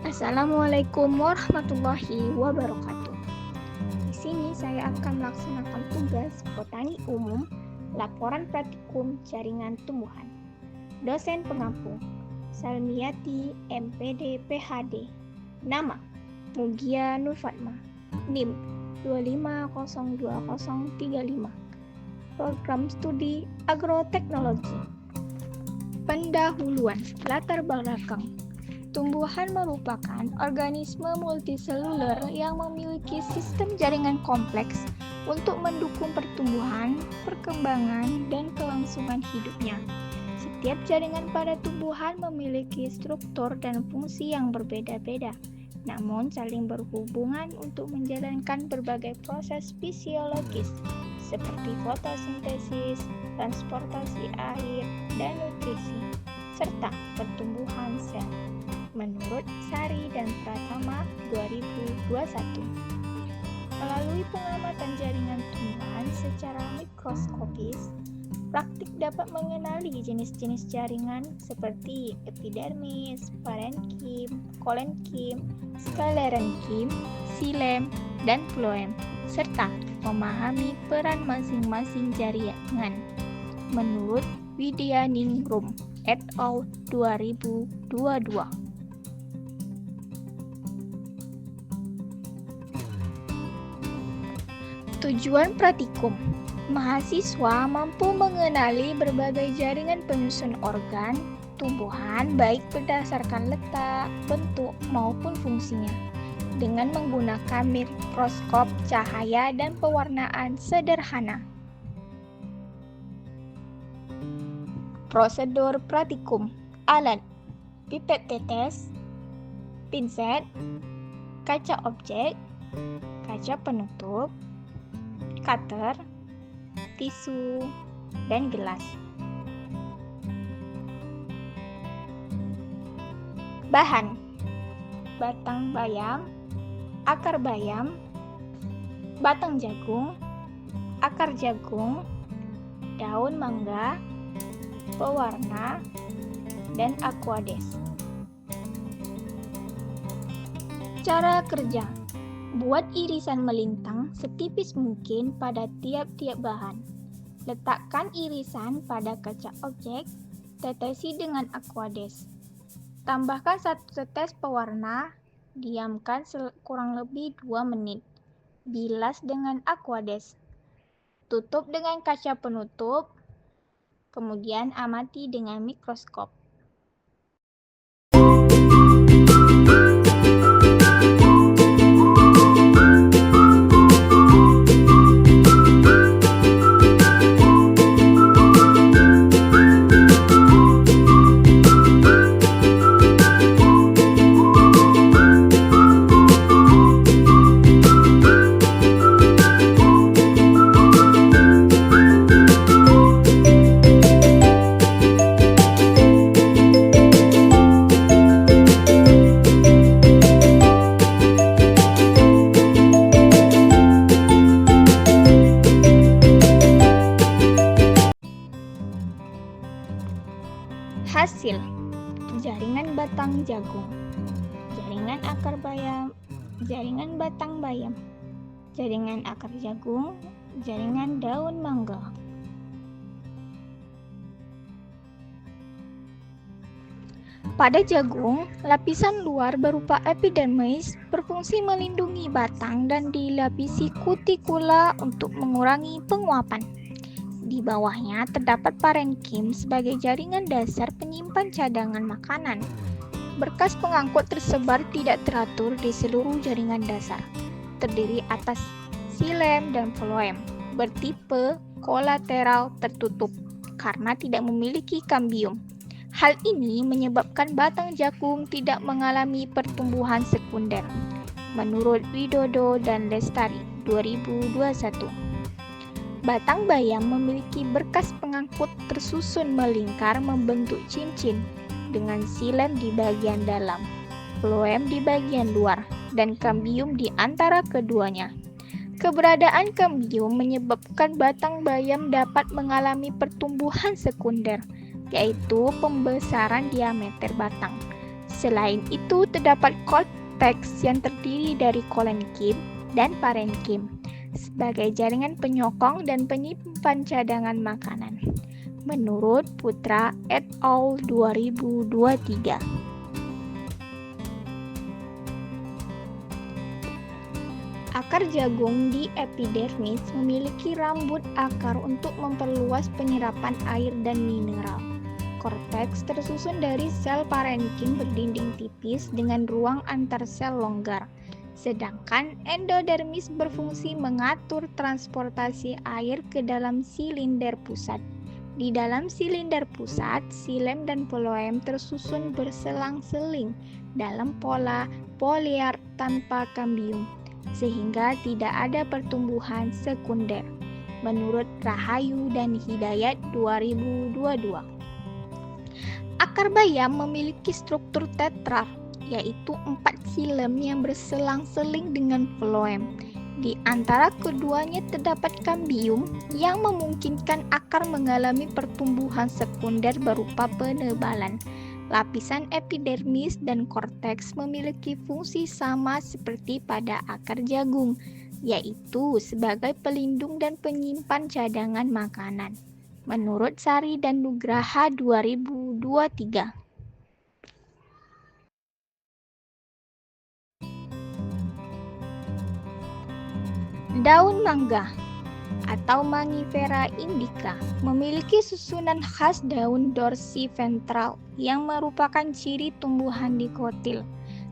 Assalamualaikum warahmatullahi wabarakatuh. Di sini saya akan melaksanakan tugas botani umum, laporan praktikum jaringan tumbuhan. Dosen pengampu, Salmiati MPD PhD. Nama, Mugia Nurfatma. NIM 2502035. Program studi agroteknologi. Pendahuluan, latar belakang. Tumbuhan merupakan organisme multiseluler yang memiliki sistem jaringan kompleks untuk mendukung pertumbuhan, perkembangan, dan kelangsungan hidupnya. Setiap jaringan pada tumbuhan memiliki struktur dan fungsi yang berbeda-beda, namun saling berhubungan untuk menjalankan berbagai proses fisiologis seperti fotosintesis, transportasi air, dan nutrisi, serta pertumbuhan sel. Menurut Sari dan Pratama 2021. Melalui pengamatan jaringan tumbuhan secara mikroskopis, praktik dapat mengenali jenis-jenis jaringan seperti epidermis, parenkim, kolenkim, sklerenkim, xilem, dan floem, serta memahami peran masing-masing jaringan. Menurut Widyaningrum et al. 2022. Tujuan praktikum, mahasiswa mampu mengenali berbagai jaringan penyusun organ tumbuhan baik berdasarkan letak, bentuk, maupun fungsinya dengan menggunakan mikroskop cahaya dan pewarnaan sederhana. Prosedur praktikum, alat, pipet tetes, pinset, kaca objek, kaca penutup, cutter, tisu, dan gelas. Bahan: batang bayam, akar bayam, batang jagung, akar jagung, daun mangga, pewarna, dan aquades. Cara kerja: buat irisan melintang setipis mungkin pada tiap-tiap bahan. Letakkan irisan pada kaca objek, tetesi dengan aquades. Tambahkan 1 tetes pewarna, diamkan kurang lebih 2 menit. Bilas dengan aquades. Tutup dengan kaca penutup, kemudian amati dengan mikroskop. Hasil: jaringan batang jagung, jaringan akar bayam, jaringan batang bayam, jaringan akar jagung, jaringan daun mangga. Pada jagung, lapisan luar berupa epidermis berfungsi melindungi batang dan dilapisi kutikula untuk mengurangi penguapan. Di bawahnya terdapat parenkim sebagai jaringan dasar penyimpan cadangan makanan. Berkas pengangkut tersebar tidak teratur di seluruh jaringan dasar. Terdiri atas xilem dan floem, bertipe kolateral tertutup karena tidak memiliki kambium. Hal ini menyebabkan batang jagung tidak mengalami pertumbuhan sekunder. Menurut Widodo dan Lestari 2021. Batang bayam memiliki berkas pengangkut tersusun melingkar membentuk cincin dengan xilem di bagian dalam, floem di bagian luar, dan kambium di antara keduanya. Keberadaan kambium menyebabkan batang bayam dapat mengalami pertumbuhan sekunder, yaitu pembesaran diameter batang. Selain itu, terdapat cortex yang terdiri dari kolenkim dan parenkim sebagai jaringan penyokong dan penyimpan cadangan makanan. Menurut Putra et al. 2023. Akar jagung di epidermis memiliki rambut akar untuk memperluas penyerapan air dan mineral. Korteks tersusun dari sel parenkim berdinding tipis dengan ruang antar sel longgar. Sedangkan endodermis berfungsi mengatur transportasi air ke dalam silinder pusat. Di dalam silinder pusat, xilem dan phloem tersusun berselang-seling dalam pola foliar tanpa kambium, sehingga tidak ada pertumbuhan sekunder. Menurut Rahayu dan Hidayat 2022. Akar bayam memiliki struktur tetrar, yaitu 4 xilem yang berselang-seling dengan phloem. Di antara keduanya terdapat kambium yang memungkinkan akar mengalami pertumbuhan sekunder berupa penebalan. Lapisan epidermis dan korteks memiliki fungsi sama seperti pada akar jagung, yaitu sebagai pelindung dan penyimpan cadangan makanan. Menurut Sari dan Nugraha 2023. Daun mangga atau Mangifera indica memiliki susunan khas daun dorsiventral yang merupakan ciri tumbuhan dikotil.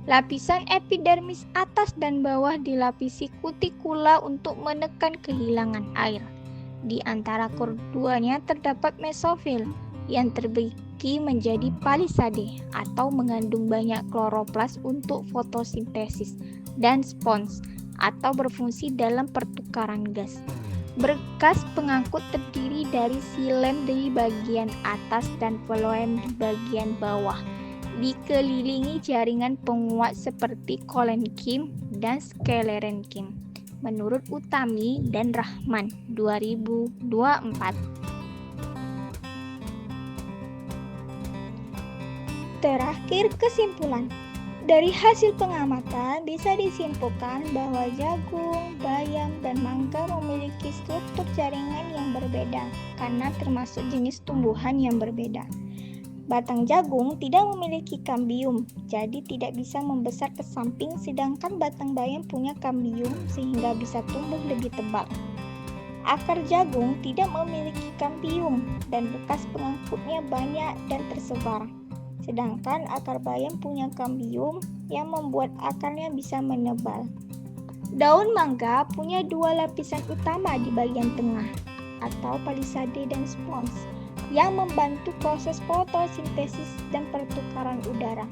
Lapisan epidermis atas dan bawah dilapisi kutikula untuk menekan kehilangan air. Di antara keduanya terdapat mesofil yang terbagi menjadi palisade atau mengandung banyak kloroplas untuk fotosintesis, dan spons atau berfungsi dalam pertukaran gas. Berkas pengangkut terdiri dari xilem di bagian atas dan phloem di bagian bawah, dikelilingi jaringan penguat seperti kolenkim dan sklerenkim. Menurut Utami dan Rahman 2024. Terakhir, kesimpulan. Dari hasil pengamatan bisa disimpulkan bahwa jagung, bayam, dan mangga memiliki struktur jaringan yang berbeda karena termasuk jenis tumbuhan yang berbeda. Batang jagung tidak memiliki kambium, jadi tidak bisa membesar ke samping, sedangkan batang bayam punya kambium sehingga bisa tumbuh lebih tebal. Akar jagung tidak memiliki kambium dan bekas pengangkutnya banyak dan tersebar. Sedangkan akar bayam punya kambium yang membuat akarnya bisa menebal. Daun mangga punya 2 lapisan utama di bagian tengah atau palisade dan spons yang membantu proses fotosintesis dan pertukaran udara.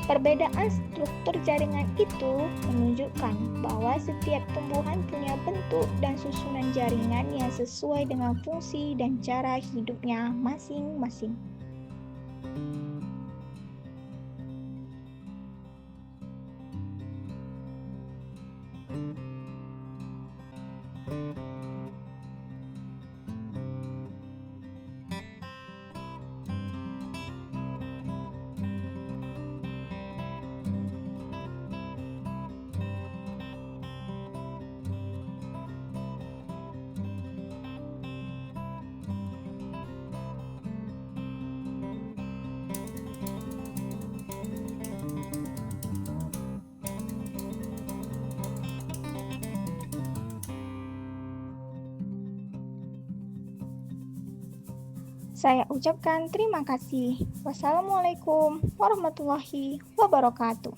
Perbedaan struktur jaringan itu menunjukkan bahwa setiap tumbuhan punya bentuk dan susunan jaringan yang sesuai dengan fungsi dan cara hidupnya masing-masing. Saya ucapkan terima kasih. Wassalamualaikum warahmatullahi wabarakatuh.